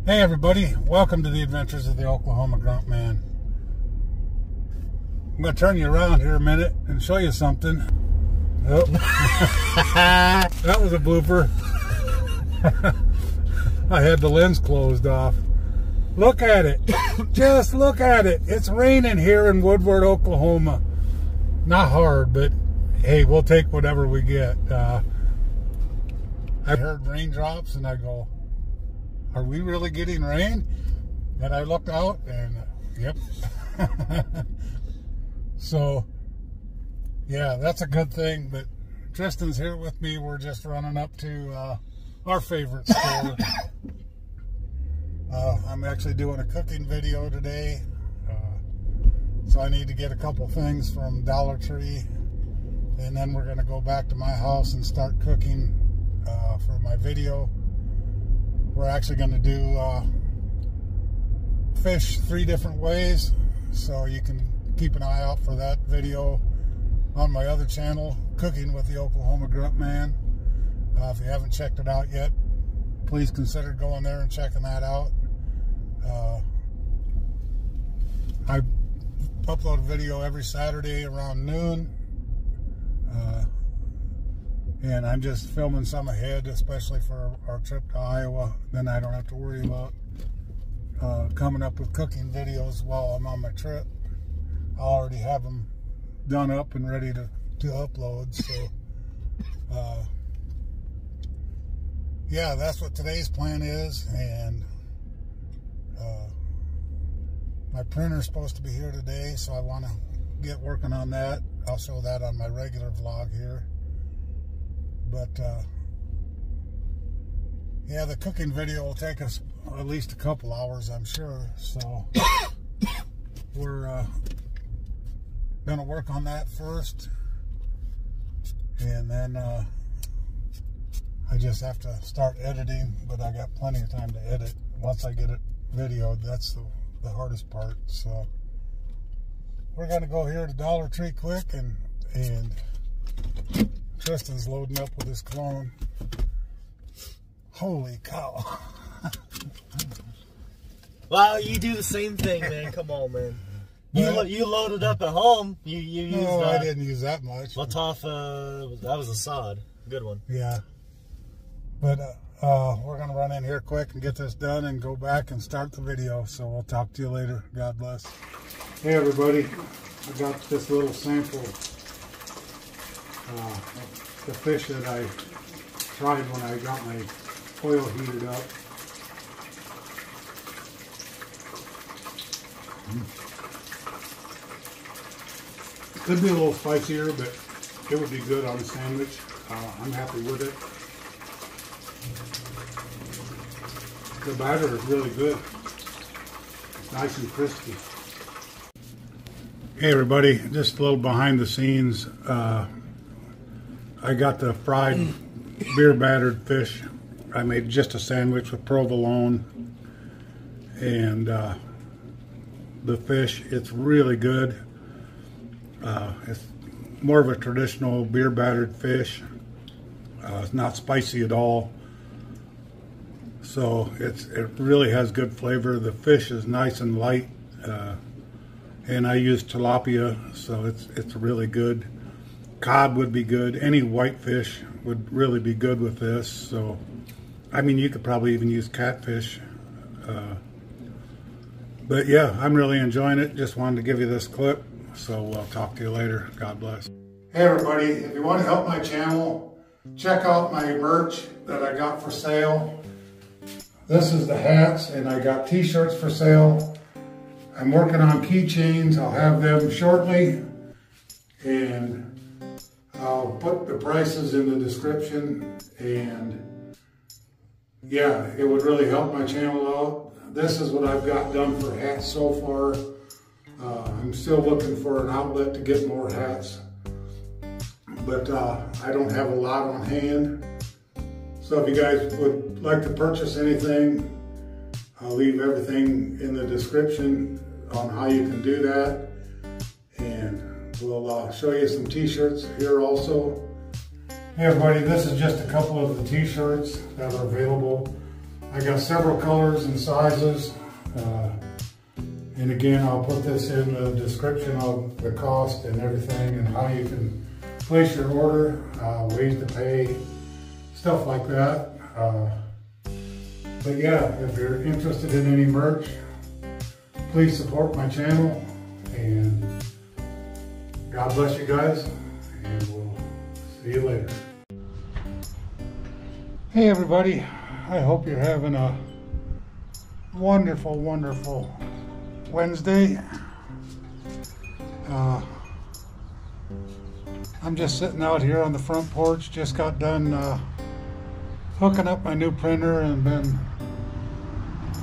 Hey everybody, welcome to the adventures of the Oklahoma Gruntman. I'm going to turn you around here a minute and show you something. Oh. That was a blooper. I had the lens closed off. Look at it. Just look at it. It's raining here in Woodward, Oklahoma. Not hard, but hey, we'll take whatever we get. I heard raindrops and I go, are we really getting rain? And I looked out and yep. So yeah, that's a good thing. But Tristan's here with me. We're just running up to our favorite store. I'm actually doing a cooking video today. So I need to get a couple things from Dollar Tree, and then we're going to go back to my house and start cooking for my video. We're actually going to do fish 3 different ways, so you can keep an eye out for that video on my other channel, Cooking with the Oklahoma Gruntman. If you haven't checked it out yet, please consider going there and checking that out. I upload a video every Saturday around noon, and I'm just filming some ahead, especially for our trip to Iowa. Then I don't have to worry about coming up with cooking videos while I'm on my trip. I already have them done up and ready to upload. So yeah, that's what today's plan is. And my printer's supposed to be here today, so I want to get working on that. I'll show that on my regular vlog here. But yeah, the cooking video will take us at least a couple hours, I'm sure. So we're gonna work on that first, and then I just have to start editing. But I got plenty of time to edit once I get it videoed. That's the hardest part. So we're gonna go here to Dollar Tree quick, and Tristan's loading up with his clone. Holy cow. Wow, you do the same thing, man. Come on, man. You loaded up at home. You used. No, I didn't use that much. Latafa, that was a sod. Good one. Yeah. But we're going to run in here quick and get this done and go back and start the video. So we'll talk to you later. God bless. Hey, everybody. I got this little sample. The fish that I tried when I got my oil heated up. Could be a little spicier, but it would be good on a sandwich. I'm happy with it. The batter is really good. It's nice and crispy. Hey everybody, just a little behind the scenes. I got the fried beer battered fish. I made just a sandwich with provolone, and the fish, it's really good. It's more of a traditional beer battered fish. It's not spicy at all, so it really has good flavor. The fish is nice and light, and I use tilapia, so it's really good. Cod would be good. Any white fish would really be good with this. So, I mean, you could probably even use catfish. But yeah, I'm really enjoying it. Just wanted to give you this clip. So I'll talk to you later. God bless. Hey everybody, if you want to help my channel, check out my merch that I got for sale. This is the hats, and I got t-shirts for sale. I'm working on keychains. I'll have them shortly, and I'll put the prices in the description. And yeah, it would really help my channel out. This is what I've got done for hats so far. I'm still looking for an outlet to get more hats, but I don't have a lot on hand. So if you guys would like to purchase anything, I'll leave everything in the description on how you can do that. And we'll show you some t-shirts here also. Hey everybody, this is just a couple of the t-shirts that are available. I got several colors and sizes. And again, I'll put this in the description of the cost and everything and how you can place your order, ways to pay, stuff like that. But yeah, if you're interested in any merch, please support my channel, and God bless you guys, and we'll see you later. Hey everybody, I hope you're having a wonderful, wonderful Wednesday. I'm just sitting out here on the front porch, just got done hooking up my new printer and been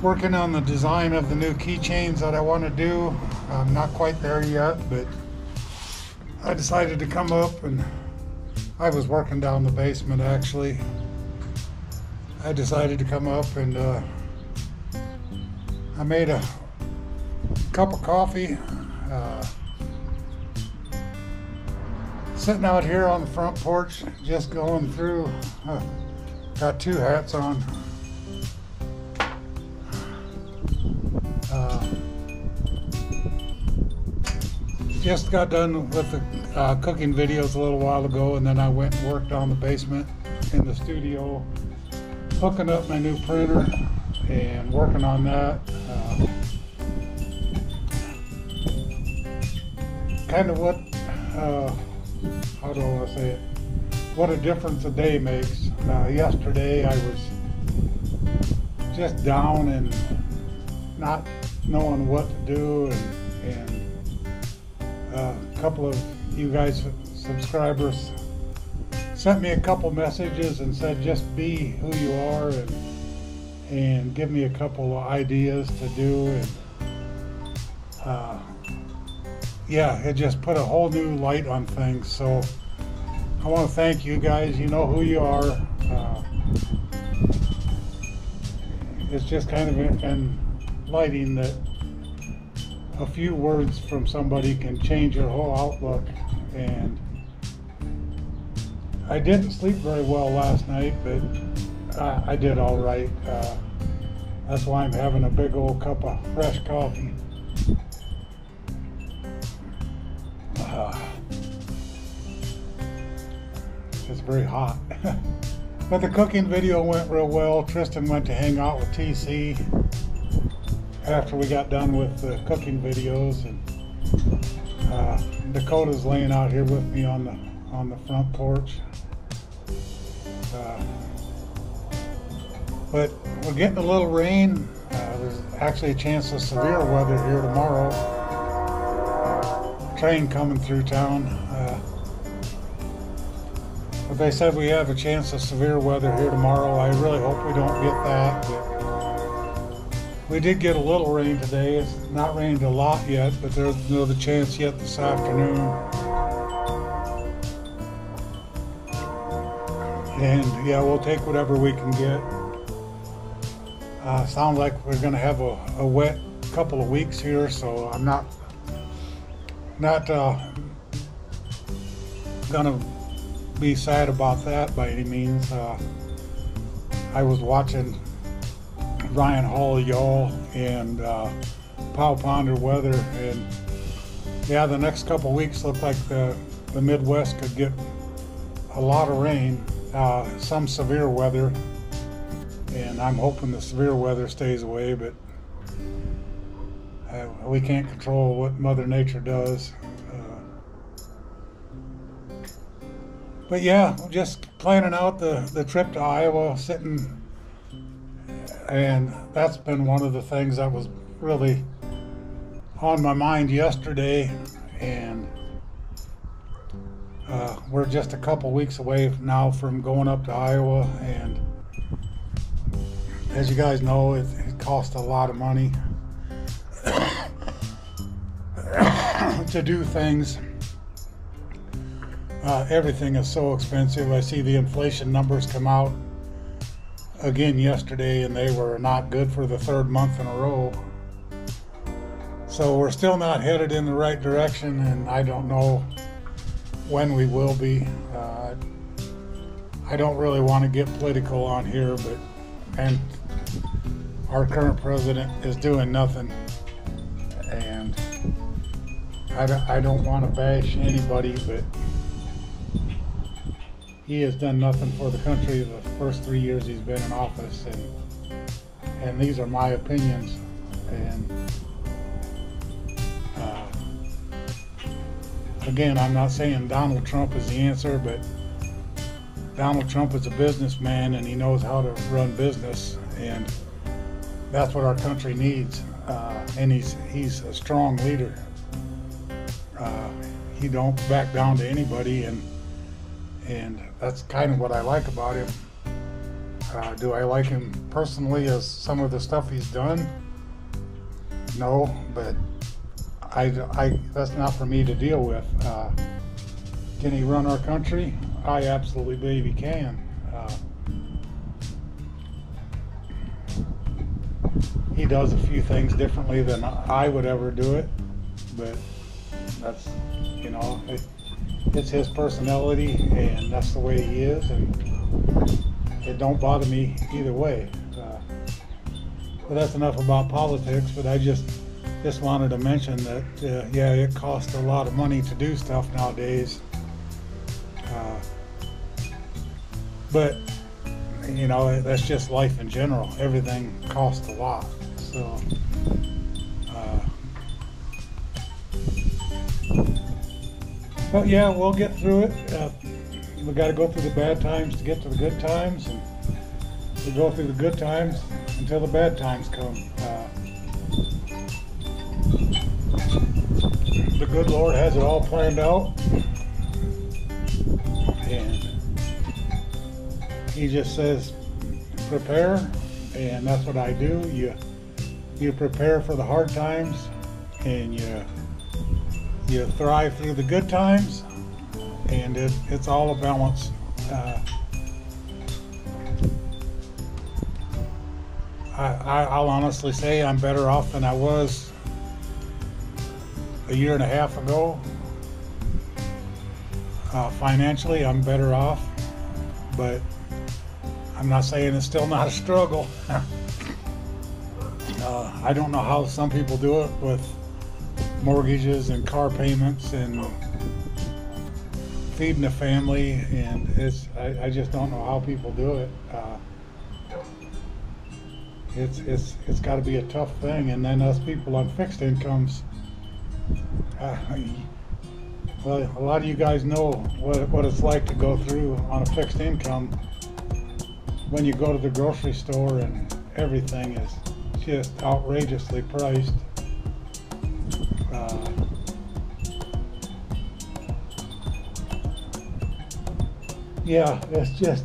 working on the design of the new keychains that I want to do. I'm not quite there yet, but I decided to come up, and I was working down the basement actually. I decided to come up and I made a cup of coffee, sitting out here on the front porch, just going through. Got two hats on. Just got done with the cooking videos a little while ago, and then I went and worked on the basement in the studio, hooking up my new printer and working on that. Kind of what, how do I want to say it, what a difference a day makes. Yesterday I was just down and not knowing what to do, and a couple of you guys, subscribers, sent me a couple messages and said just be who you are, and give me a couple of ideas to do, and yeah, it just put a whole new light on things. So I want to thank you guys. You know who you are. It's just kind of enlightening that a few words from somebody can change your whole outlook. And I didn't sleep very well last night, but I did all right. That's why I'm having a big old cup of fresh coffee. It's very hot. But the cooking video went real well. Tristan went to hang out with TC after we got done with the cooking videos, and Dakota's laying out here with me on the front porch. But we're getting a little rain. There's actually a chance of severe weather here tomorrow. Train coming through town. But they said we have a chance of severe weather here tomorrow. I really hope we don't get that. But we did get a little rain today. It's not rained a lot yet, but there's the chance yet this afternoon. And yeah, we'll take whatever we can get. Sounds like we're going to have a wet couple of weeks here, so I'm not going to be sad about that by any means. I was watching Ryan Hall, y'all, and Pow Ponder weather, and yeah, the next couple of weeks look like the Midwest could get a lot of rain, some severe weather, and I'm hoping the severe weather stays away, but we can't control what Mother Nature does. But yeah, just planning out the trip to Iowa, sitting, and that's been one of the things that was really on my mind yesterday, and we're just a couple weeks away now from going up to Iowa, and as you guys know, it costs a lot of money to do things. Everything is so expensive. I see the inflation numbers come out again yesterday, and they were not good for the third month in a row. So we're still not headed in the right direction, and I don't know when we will be. I don't really want to get political on here, but and our current president is doing nothing. And I don't want to bash anybody, but he has done nothing for the country the first 3 years he's been in office, and these are my opinions. And again, I'm not saying Donald Trump is the answer, but Donald Trump is a businessman and he knows how to run business, and that's what our country needs. And he's a strong leader. He don't back down to anybody, and that's kind of what I like about him. Do I like him personally as some of the stuff he's done? No, but that's not for me to deal with. Can he run our country? I absolutely believe he can. He does a few things differently than I would ever do it, but that's, you know, it's his personality, and that's the way he is, and it don't bother me either way. But that's enough about politics. But I just wanted to mention that yeah, it costs a lot of money to do stuff nowadays. But you know, that's just life in general. Everything costs a lot. So but yeah, we'll get through it. We got to go through the bad times to get to the good times, and we go through the good times until the bad times come. The good Lord has it all planned out, and He just says, prepare, and that's what I do. You prepare for the hard times, and you thrive through the good times, and it's all a balance. I'll honestly say I'm better off than I was a year and a half ago. Financially, I'm better off, but I'm not saying it's still not a struggle. I don't know how some people do it with mortgages and car payments and feeding a family, and I just don't know how people do it. It's got to be a tough thing, and then us people on fixed incomes. Well, a lot of you guys know what it's like to go through on a fixed income when you go to the grocery store and everything is just outrageously priced. Yeah, it's just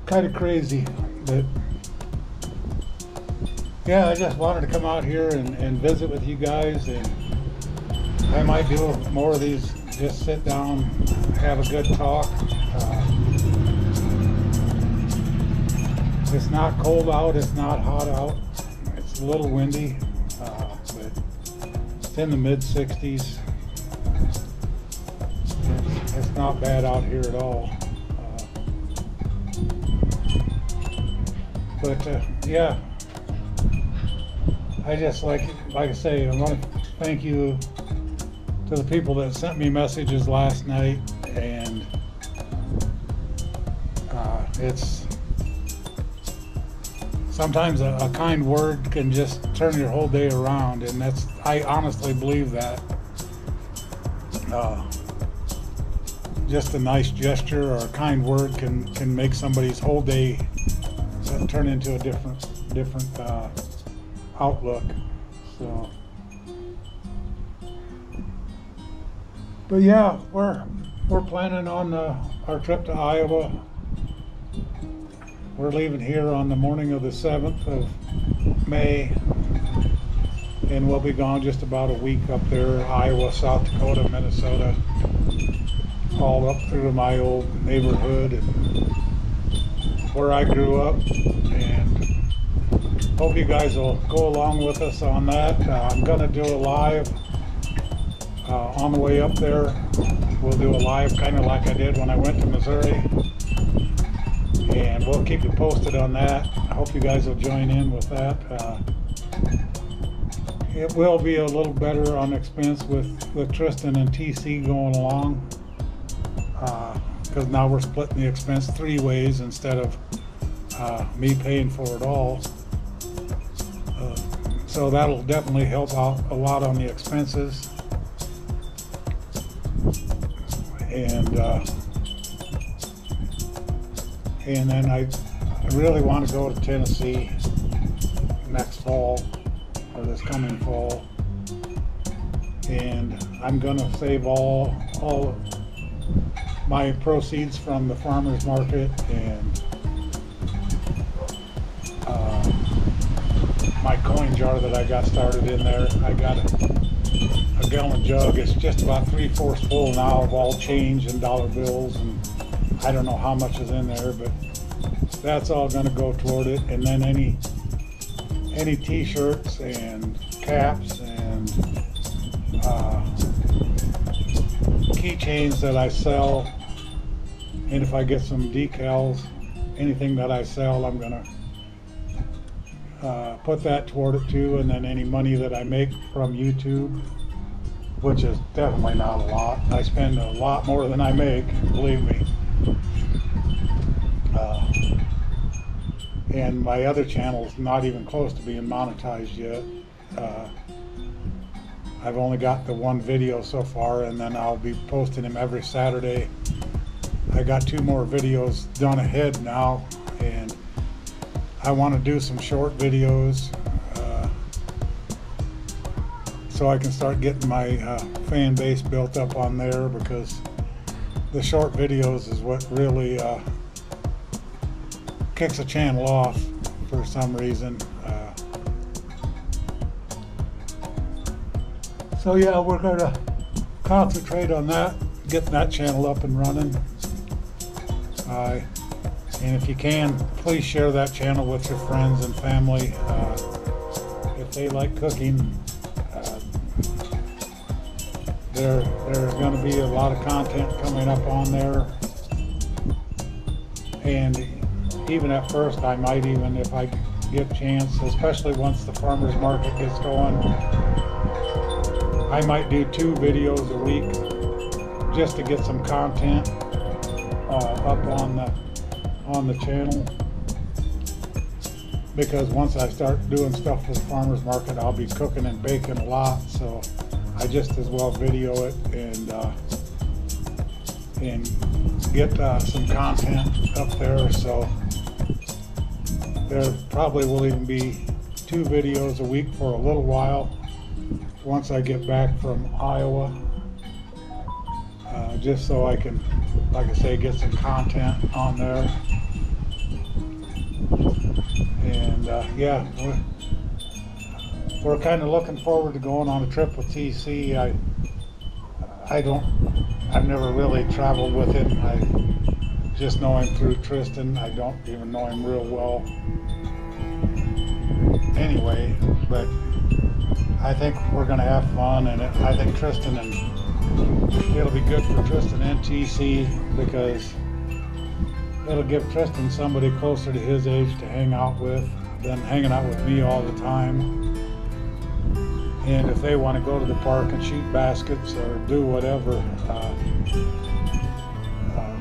kind of crazy, but yeah, I just wanted to come out here and visit with you guys, and I might do more of these, just sit down, have a good talk. It's not cold out, it's not hot out, it's a little windy, but it's in the mid-60s. It's not bad out here at all. But yeah, I just like I say, I want to thank you to the people that sent me messages last night, and it's sometimes a kind word can just turn your whole day around, and I honestly believe that. Just a nice gesture or a kind word can make somebody's whole day turn into a different outlook. So, but yeah, we're planning on our trip to Iowa. We're leaving here on the morning of the 7th of May, and we'll be gone just about a week up there, Iowa, South Dakota, Minnesota, all up through my old neighborhood and where I grew up, and hope you guys will go along with us on that. I'm going to do a live on the way up there. We'll do a live kind of like I did when I went to Missouri, and we'll keep you posted on that. I hope you guys will join in with that. It will be a little better on expense with Tristan and TC going along, because now we're splitting the expense 3 ways instead of me paying for it all. So that'll definitely help out a lot on the expenses. And then I really want to go to Tennessee next fall, or this coming fall, and I'm gonna save all my proceeds from the farmers market and my coin jar that I got started in there. I got a gallon jug. It's just about 3/4 full now of all change and dollar bills, and I don't know how much is in there, but that's all going to go toward it. And then any t-shirts and caps and keychains that I sell, and if I get some decals, anything that I sell, I'm going to put that toward it too. And then any money that I make from YouTube, which is definitely not a lot. I spend a lot more than I make, believe me. And my other channel's not even close to being monetized yet. I've only got the 1 video so far, and then I'll be posting them every Saturday. I got 2 more videos done ahead now, and I want to do some short videos so I can start getting my fan base built up on there, because the short videos is what really kicks a channel off for some reason. So yeah, we're going to concentrate on that, getting that channel up and running. And if you can, please share that channel with your friends and family. If they like cooking, there's going to be a lot of content coming up on there. And even at first, I might even, if I get a chance, especially once the farmers market gets going, I might do 2 videos a week just to get some content up on the channel, because once I start doing stuff for the farmers market, I'll be cooking and baking a lot, so I just as well video it and get some content up there. So there probably will even be 2 videos a week for a little while once I get back from Iowa, just so I can, like I say, get some content on there. And yeah, we're kind of looking forward to going on a trip with TC. I've never really traveled with him. I just know him through Tristan. I don't even know him real well anyway, but I think we're going to have fun, and I think Tristan, and it'll be good for Tristan and TC, because it'll give Tristan somebody closer to his age to hang out with than hanging out with me all the time. And if they want to go to the park and shoot baskets or do whatever,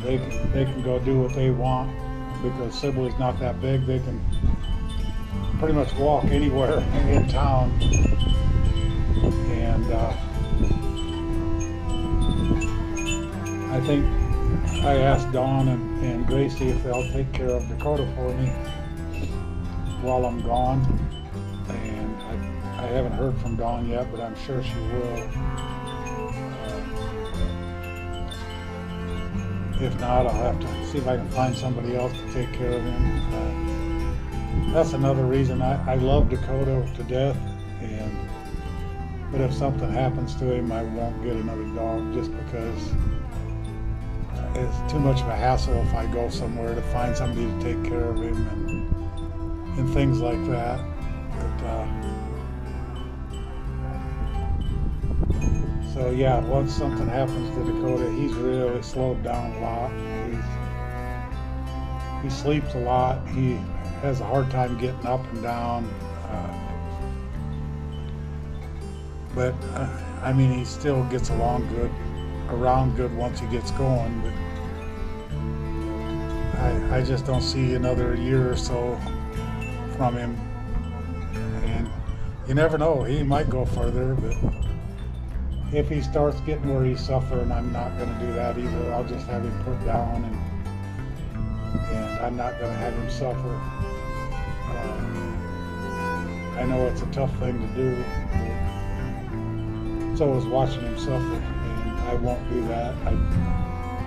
they can go do what they want, because Sibley's not that big. They can pretty much walk anywhere in town. And I think I asked Dawn and Gracie if they'll take care of Dakota for me while I'm gone, and I haven't heard from Dawn yet, but I'm sure she will. If not, I'll have to see if I can find somebody else to take care of him. That's another reason I love Dakota to death, but if something happens to him, I won't get another dog, just because it's too much of a hassle if I go somewhere to find somebody to take care of him and things like that. So yeah, once something happens to Dakota, he's really slowed down a lot. He sleeps a lot. He has a hard time getting up and down. But I mean, he still gets around good once he gets going. But I just don't see another year or so from him. And you never know, he might go further, but if he starts getting where he's suffering, I'm not going to do that either. I'll just have him put down, and I'm not going to have him suffer. I know it's a tough thing to do. So is watching him suffer, and I won't do that.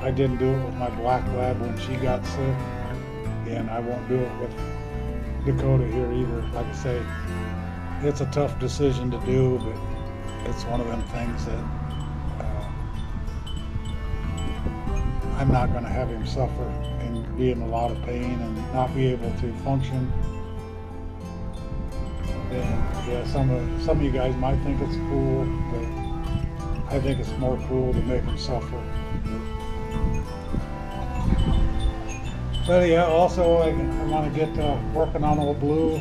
I didn't do it with my black lab when she got sick, and I won't do it with Dakota here either. Like I say, it's a tough decision to do, but it's one of them things that I'm not going to have him suffer and be in a lot of pain and not be able to function. And yeah, some of you guys might think it's cool, but I think it's more cool to make him suffer. But yeah, also I want to get working on Old Blue.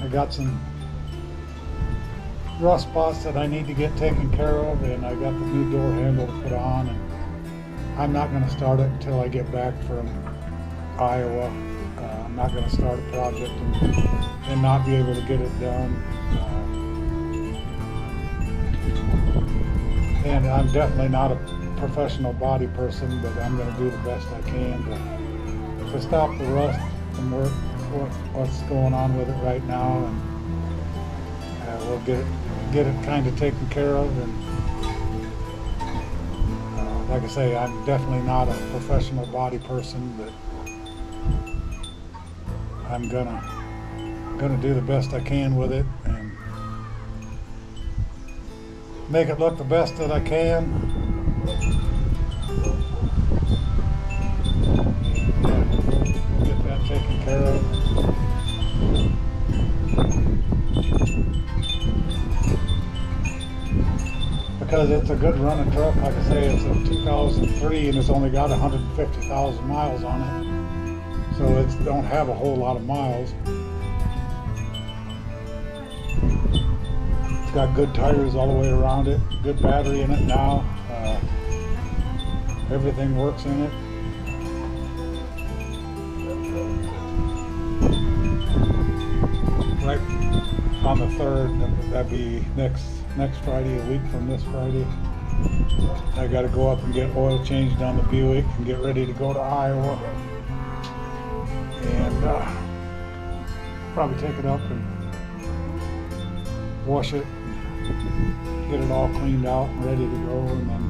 I got some rust spots that I need to get taken care of, and I got the new door handle to put on, and I'm not going to start it until I get back from Iowa. I'm not going to start a project and not be able to get it done. And I'm definitely not a professional body person, but I'm going to do the best I can to stop the rust from what's going on with it right now, and we'll get it kind of taken care of. And like I say, I'm definitely not a professional body person, but I'm gonna do the best I can with it and make it look the best that I can. We'll get that taken care of. Because it's a good running truck. Like I say, it's a 2003 and it's only got 150,000 miles on it. So it don't have a whole lot of miles. It's got good tires all the way around it, good battery in it now. Everything works in it. Right on the 3rd, that'd be next Friday, a week from this Friday. I got to go up and get oil changed on the Buick and get ready to go to Iowa. And probably take it up and wash it, get it all cleaned out and ready to go. And then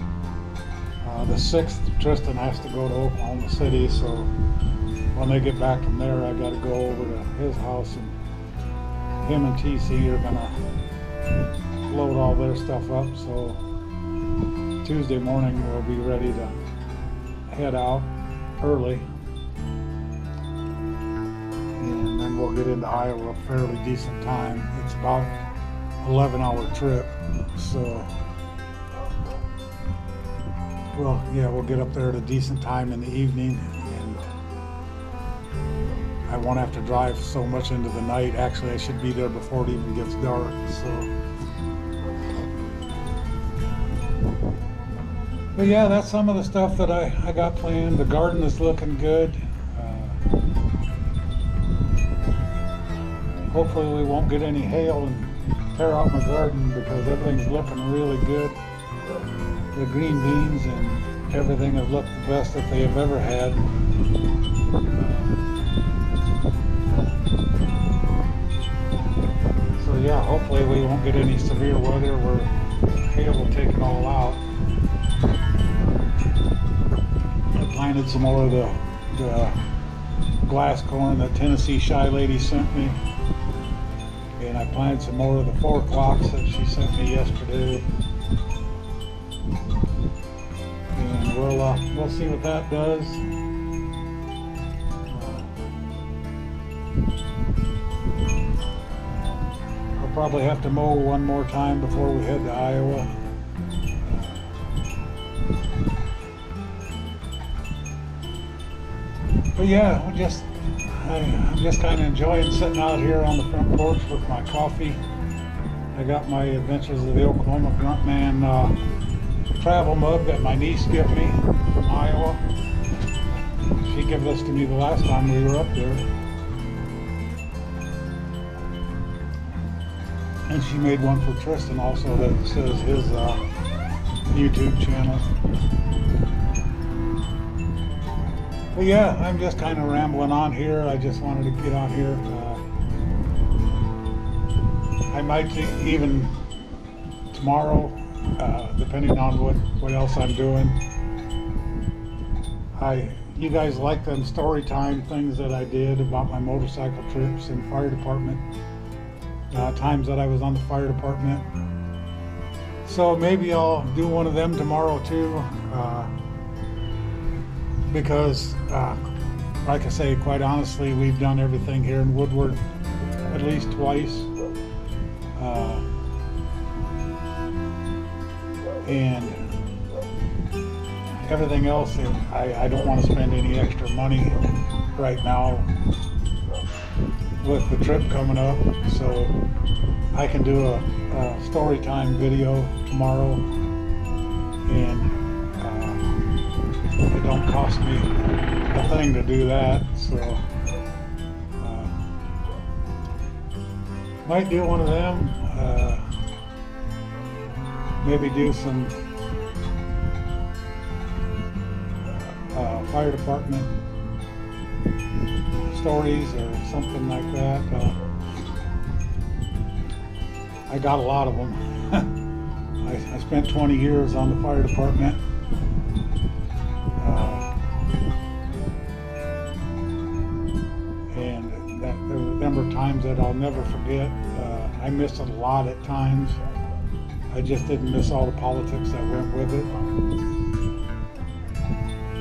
the 6th, Tristan has to go to Oklahoma City, so when they get back from there, I got to go over to his house, and him and TC are gonna load all their stuff up. So Tuesday morning we'll be ready to head out early. And then we'll get into Iowa a fairly decent time. It's about an 11-hour trip, so we'll get up there at a decent time in the evening, and I won't have to drive so much into the night. Actually, I should be there before it even gets dark. So, but yeah, that's some of the stuff that I got planned. The garden is looking good. Hopefully we won't get any hail and tear out my garden, because everything's looking really good. The green beans and everything have looked the best that they have ever had. So yeah, hopefully we won't get any severe weather where hail will take it all out. I planted some more of the glass corn that Tennessee Shy Lady sent me. And I planted some more of the 4 o'clocks that she sent me yesterday. And we'll see what that does. I'll probably have to mow one more time before we head to Iowa. But But yeah, I'm just kind of enjoying sitting out here on the front porch with my coffee. I got my Adventures of the Oklahoma Gruntman travel mug that my niece gave me from Iowa. She gave this to me the last time we were up there. And she made one for Tristan also that says his YouTube channel. But yeah, I'm just kind of rambling on here. I just wanted to get on here. I might even tomorrow, depending on what else I'm doing. You guys like them story time things that I did about my motorcycle trips and fire department, times that I was on the fire department. So maybe I'll do one of them tomorrow too, because like I say, quite honestly, we've done everything here in Woodward at least twice. And everything else, I don't want to spend any extra money right now with the trip coming up, so I can do a story time video tomorrow, and it don't cost me a thing to do that, so might do one of them. Maybe do some fire department stories or something like that. I got a lot of them. I spent 20 years on the fire department. And there were a number of times that I'll never forget. I missed a lot at times. I just didn't miss all the politics that went with it.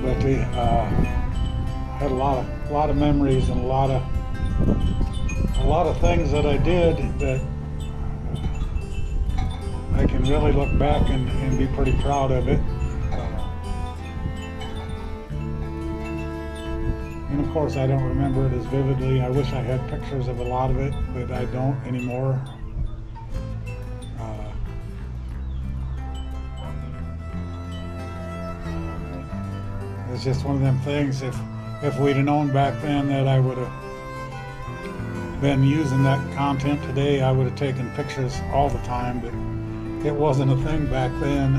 But had a lot of memories and a lot of things that I did that I can really look back and be pretty proud of it. And of course, I don't remember it as vividly. I wish I had pictures of a lot of it, but I don't anymore. It's just one of them things. If we'd have known back then that I would have been using that content today, I would have taken pictures all the time, but it wasn't a thing back then.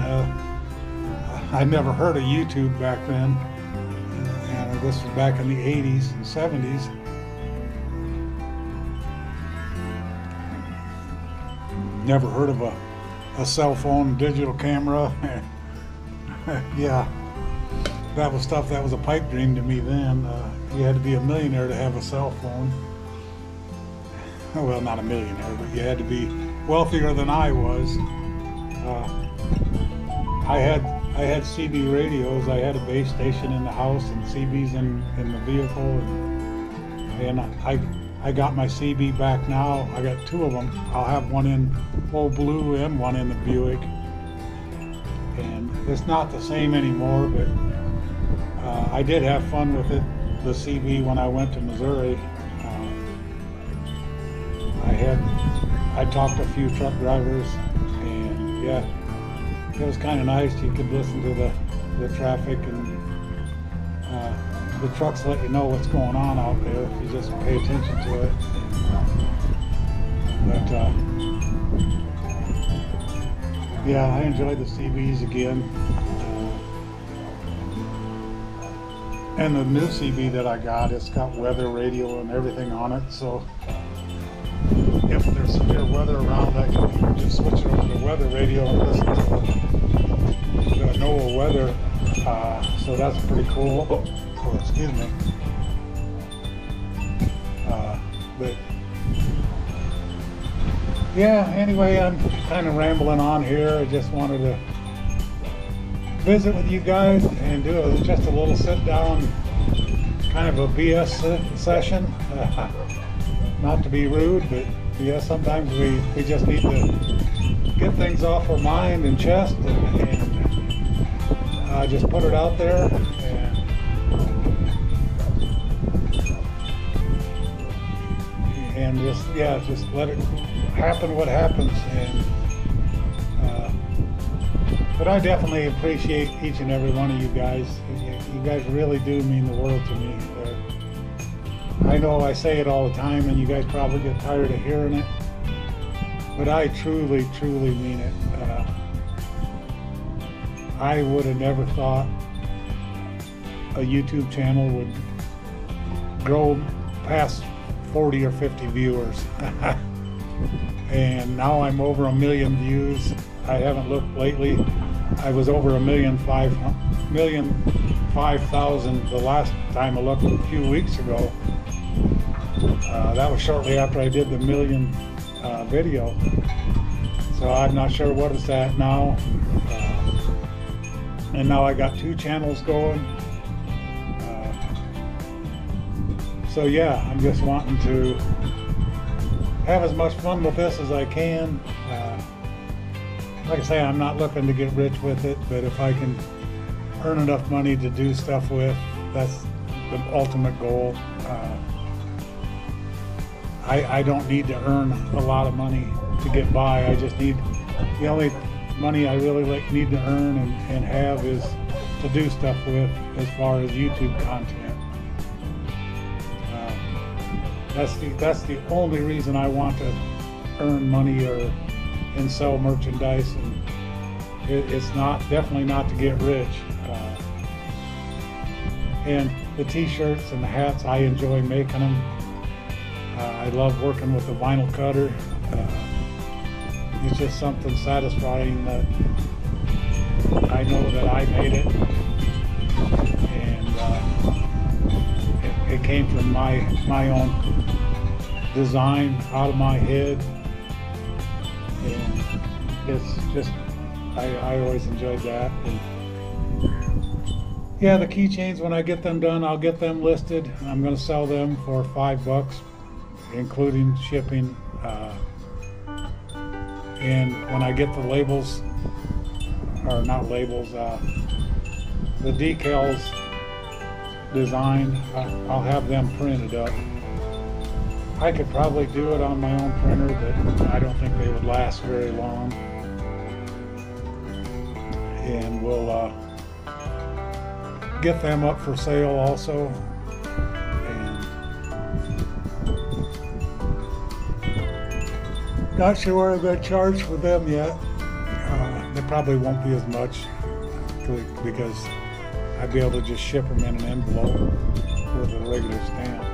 I never heard of YouTube back then, and this was back in the 80s and 70s. Never heard of a cell phone, digital camera. Yeah. That was stuff that was a pipe dream to me then. You had to be a millionaire to have a cell phone. Well, not a millionaire, but you had to be wealthier than I was. I had CB radios. I had a base station in the house and CBs in the vehicle, and I got my CB back now. I got two of them. I'll have one in Old Blue and one in the Buick, and it's not the same anymore, but I did have fun with it, the CB, when I went to Missouri. I talked to a few truck drivers, and yeah, it was kind of nice. You could listen to the traffic, and the trucks let you know what's going on out there if you just pay attention to it. But yeah, I enjoyed the CBs again. And the new CB that I got, it's got weather radio and everything on it, so if there's severe weather around, I can just switch it over to weather radio and listen to the NOAA weather, so that's pretty cool. Oh, excuse me. But yeah, anyway, I'm kind of rambling on here. I just wanted to visit with you guys and do just a little sit down, kind of a BS session. Not to be rude, but yeah, sometimes we just need to get things off our mind and chest, and just put it out there. And and just let it happen what happens. And but I definitely appreciate each and every one of you guys. You guys really do mean the world to me. I know I say it all the time, and you guys probably get tired of hearing it, but I truly mean it. I would have never thought a YouTube channel would grow past 40 or 50 viewers. And now I'm over 1 million views. I haven't looked lately. I was over 1,005,000 the last time I looked a few weeks ago. That was shortly after I did the 1 million video. So I'm not sure what it's at now. And now I got 2 channels going. So yeah, I'm just wanting to have as much fun with this as I can. Like I say, I'm not looking to get rich with it, but if I can earn enough money to do stuff with, that's the ultimate goal. I don't need to earn a lot of money to get by. I just need, the only money I really need to earn and have is to do stuff with as far as YouTube content. That's the only reason I want to earn money and sell merchandise, and it's definitely not to get rich. And the t-shirts and the hats, I enjoy making them. I love working with the vinyl cutter. It's just something satisfying that I know that I made it, and it came from my own design out of my head, and it's just I always enjoyed that. And yeah, the keychains, when I get them done, I'll get them listed. I'm going to sell them for $5, including shipping. And when I get the labels, or not labels, the decals designed, I'll have them printed up. I could probably do it on my own printer, but I don't think they would last very long. And we'll get them up for sale also. Not sure what I'm going to charge for them yet. They probably won't be as much because I'd be able to just ship them in an envelope with a regular stamp.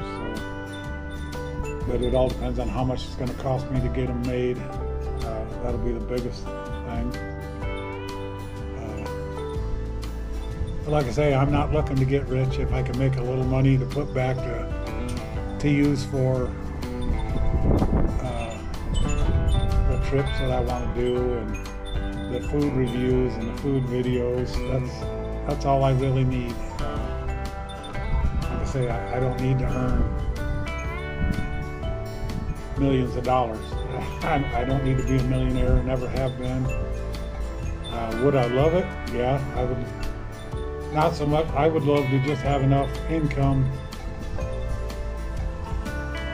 So. But it all depends on how much it's going to cost me to get them made. That'll be the biggest thing. But like I say, I'm not looking to get rich. If I can make a little money to put back to use for trips that I want to do, and the food reviews and the food videos, that's all I really need. Like I say, I don't need to earn millions of dollars. I don't need to be a millionaire, never have been. Would I love it? Yeah, I would. Not so much. I would love to just have enough income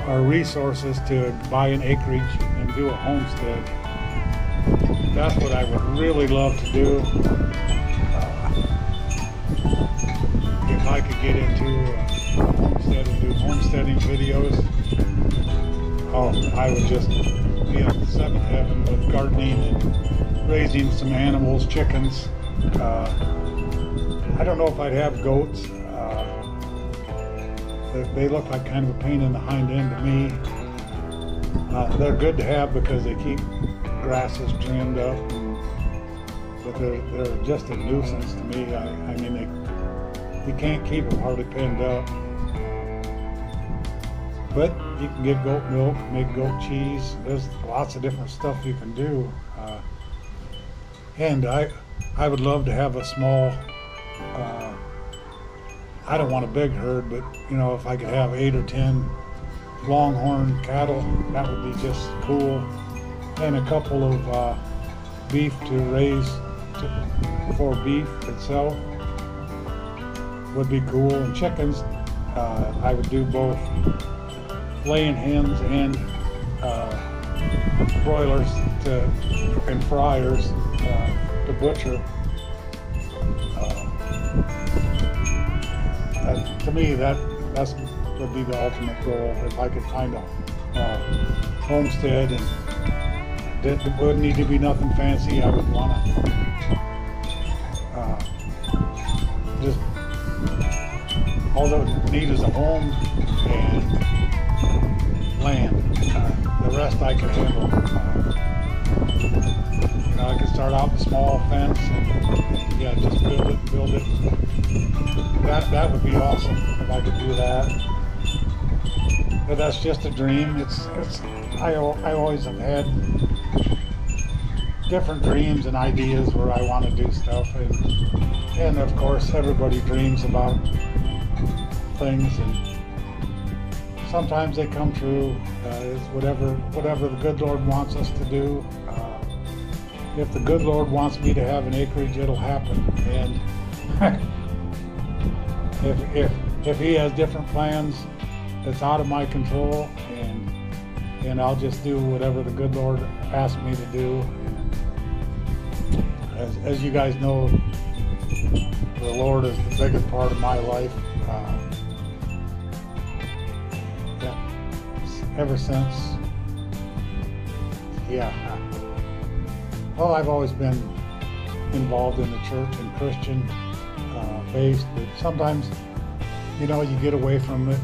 or resources to buy an acreage and do a homestead. That's what I would really love to do. If I could get into a homestead and do homesteading videos, oh, I would just be in seventh heaven with gardening and raising some animals, chickens. I don't know if I'd have goats. They look like kind of a pain in the hind end to me. They're good to have because they keep grasses trimmed up, but they're just a nuisance to me. I mean, you can't keep them hardly pinned up. But you can get goat milk, make goat cheese. There's lots of different stuff you can do. And I would love to have a small, I don't want a big herd, but you know, if I could have 8 or 10 longhorn cattle, that would be just cool. And a couple of beef to raise for beef itself would be cool. And chickens, I would do both laying hens and broilers and fryers to butcher. To me, that would be the ultimate goal. If I could find a homestead, and it wouldn't need to be nothing fancy. I would want to just, all I would need is a home and land. The rest I can handle. I could start out with a small fence and yeah, just build it. That would be awesome if I could do that. But that's just a dream. I always have had different dreams and ideas where I want to do stuff, and of course everybody dreams about things, and sometimes they come true. It's whatever the good Lord wants us to do. If the good Lord wants me to have an acreage, it'll happen. And if He has different plans, it's out of my control, and I'll just do whatever the good Lord asks me to do. And as you guys know, the Lord is the biggest part of my life. Ever since, well, I've always been involved in the church and Christian based, but sometimes, you get away from it.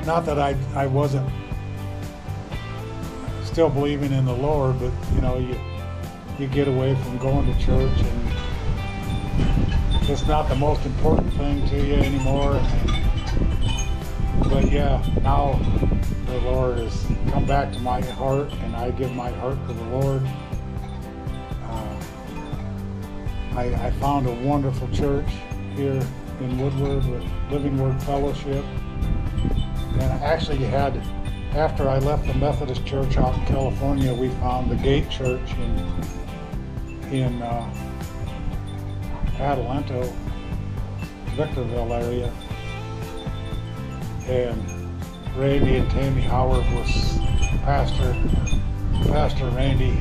Not that I wasn't still believing in the Lord, but you get away from going to church, and it's not the most important thing to you anymore. But yeah, now the Lord has come back to my heart, and I give my heart to the Lord. I found a wonderful church here in Woodward with Living Word Fellowship. And I actually after I left the Methodist church out in California, we found the Gate Church in Adelanto, Victorville area. And Randy and Tammy Howard was Pastor Randy.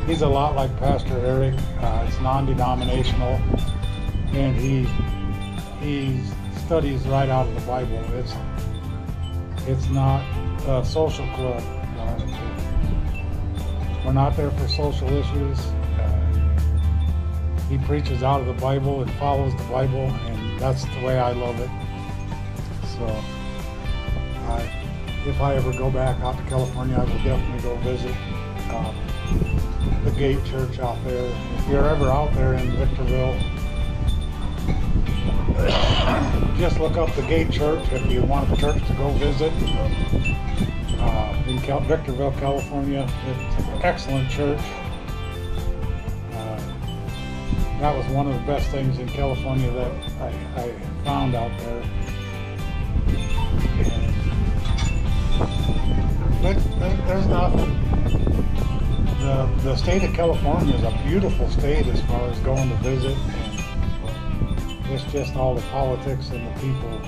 He's a lot like Pastor Eric. It's non-denominational, and he studies right out of the Bible. It's not a social club. We're not there for social issues. He preaches out of the Bible and follows the Bible, and that's the way I love it. So, if I ever go back out to California, I will definitely go visit the Gate Church out there. If you're ever out there in Victorville, just look up the Gate Church if you want the church to go visit. In Victorville, California, it's an excellent church. That was one of the best things in California that I found out there. But there's nothing. The state of California is a beautiful state as far as going to visit, and it's just all the politics and the people.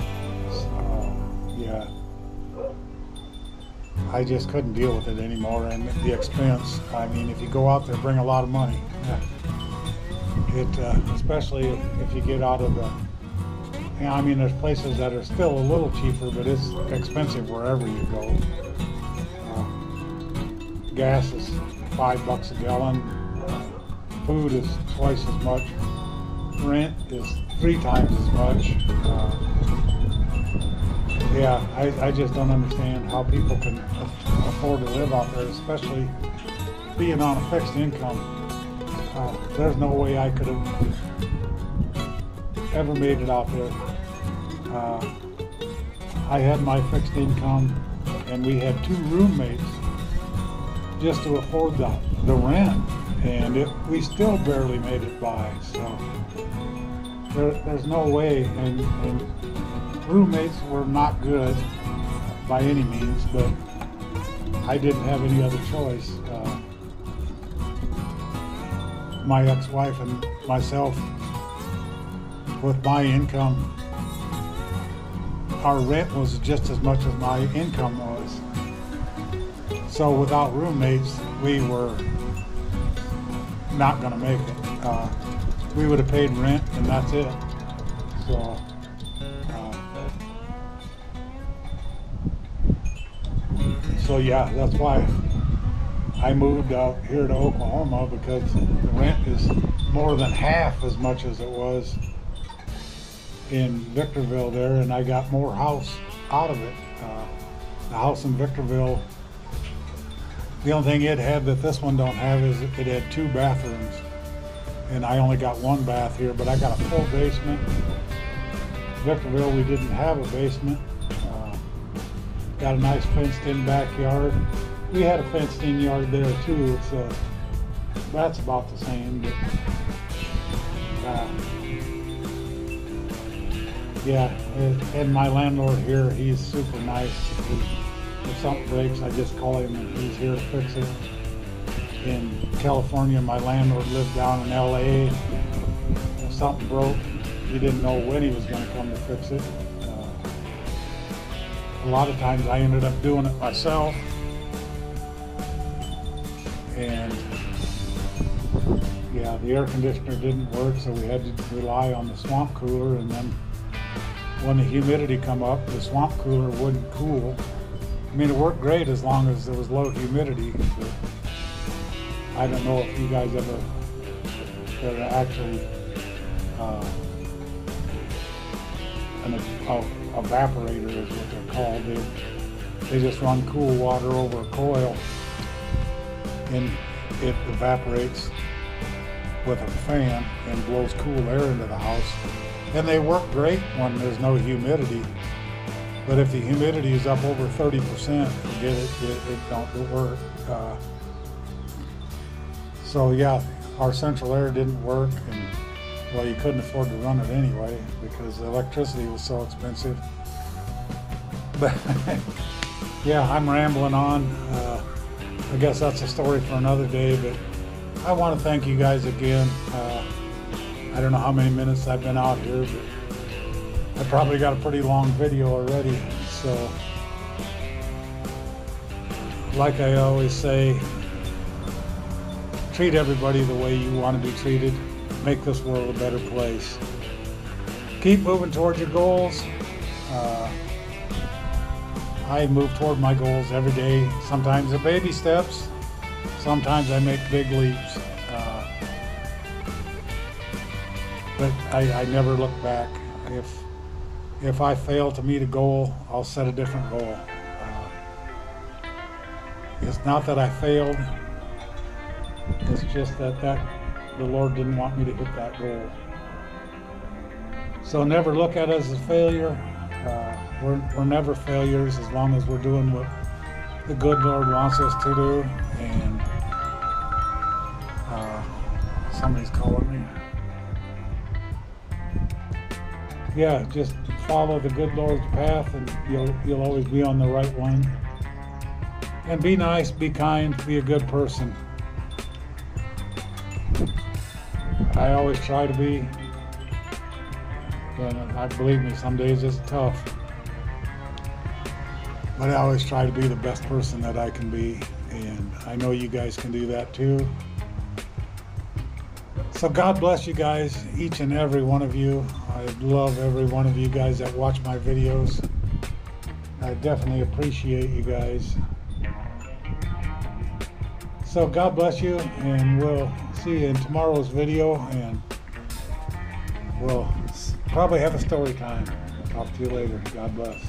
I just couldn't deal with it anymore, and the expense. I mean, if you go out there, bring a lot of money. Especially if you get out of the. I mean, there's places that are still a little cheaper, but it's expensive wherever you go. Gas is $5 a gallon. Food is twice as much. Rent is 3 times as much. I just don't understand how people can afford to live out there, especially being on a fixed income. There's no way I could have ever made it out there. I had my fixed income, and we had 2 roommates just to afford the rent, and we still barely made it by. So there's no way, and roommates were not good by any means, but I didn't have any other choice. My ex-wife and myself, with my income, our rent was just as much as my income was. So without roommates, we were not going to make it. We would have paid rent and that's it. So yeah, that's why I moved out here to Oklahoma, because the rent is more than half as much as it was in Victorville there, and I got more house out of it. The house in Victorville, the only thing it had that this one don't have is it had 2 bathrooms, and I only got 1 bath here, but I got a full basement. Victorville, we didn't have a basement. Got a nice fenced-in backyard. We had a fenced-in yard there too, so that's about the same. But yeah, and my landlord here, he's super nice. If something breaks, I just call him and he's here to fix it. In California, my landlord lived down in LA. If something broke, he didn't know when he was going to come to fix it. A lot of times I ended up doing it myself. And yeah, the air conditioner didn't work, so we had to rely on the swamp cooler, and then when the humidity come up, the swamp cooler wouldn't cool. I mean, it worked great as long as there was low humidity, but I don't know if you guys ever actually an evaporator is what they're called. They just run cool water over a coil and it evaporates with a fan and blows cool air into the house. And they work great when there's no humidity. But if the humidity is up over 30%, forget it, it don't work. So yeah, our central air didn't work, and well, you couldn't afford to run it anyway because the electricity was so expensive. But yeah, I'm rambling on. I guess that's a story for another day, but I want to thank you guys again. I don't know how many minutes I've been out here, but I probably got a pretty long video already. So, like I always say, treat everybody the way you want to be treated. Make this world a better place. Keep moving towards your goals. I move toward my goals every day. Sometimes they're baby steps. Sometimes I make big leaps. But I never look back. If I fail to meet a goal, I'll set a different goal. It's not that I failed. It's just that the Lord didn't want me to hit that goal. So never look at it as a failure. We're never failures as long as we're doing what the good Lord wants us to do. And somebody's calling me. Yeah, just follow the good Lord's path, and you'll always be on the right one. And be nice, be kind, be a good person. I always try to be, and I believe me, some days it's tough. But I always try to be the best person that I can be, and I know you guys can do that too. So God bless you guys, each and every one of you. I love every one of you guys that watch my videos. I definitely appreciate you guys. So God bless you, and we'll see you in tomorrow's video, and we'll probably have a story time. I'll talk to you later. God bless.